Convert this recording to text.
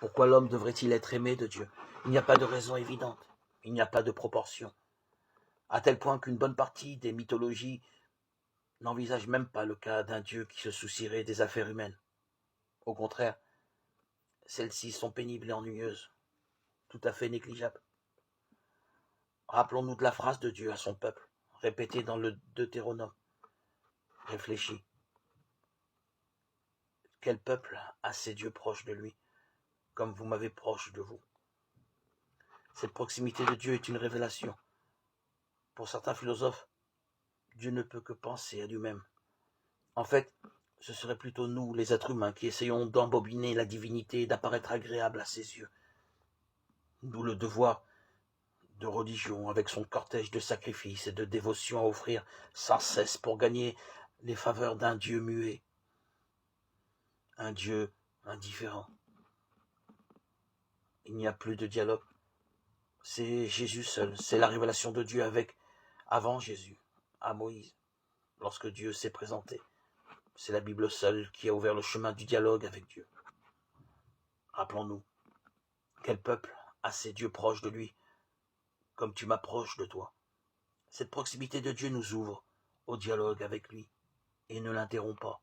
Pourquoi l'homme devrait-il être aimé de Dieu? Il n'y a pas de raison évidente, il n'y a pas de proportion, à tel point qu'une bonne partie des mythologies n'envisagent même pas le cas d'un Dieu qui se soucierait des affaires humaines. Au contraire, celles-ci sont pénibles et ennuyeuses, tout à fait négligeables. Rappelons-nous de la phrase de Dieu à son peuple, répétée dans le Deutéronome. Réfléchis. Quel peuple a ses dieux proches de lui, comme vous m'avez proche de vous? Cette proximité de Dieu est une révélation. Pour certains philosophes, Dieu ne peut que penser à lui-même. En fait, ce serait plutôt nous, les êtres humains, qui essayons d'embobiner la divinité et d'apparaître agréable à ses yeux. D'où le devoir de religion, avec son cortège de sacrifices et de dévotions à offrir sans cesse pour gagner les faveurs d'un Dieu muet, un Dieu indifférent. Il n'y a plus de dialogue. C'est Jésus seul, c'est la révélation de Dieu avant Jésus, à Moïse, lorsque Dieu s'est présenté. C'est la Bible seule qui a ouvert le chemin du dialogue avec Dieu. Rappelons-nous, quel peuple a ses dieux proches de lui, comme tu m'approches de toi? Cette proximité de Dieu nous ouvre au dialogue avec lui et ne l'interrompt pas.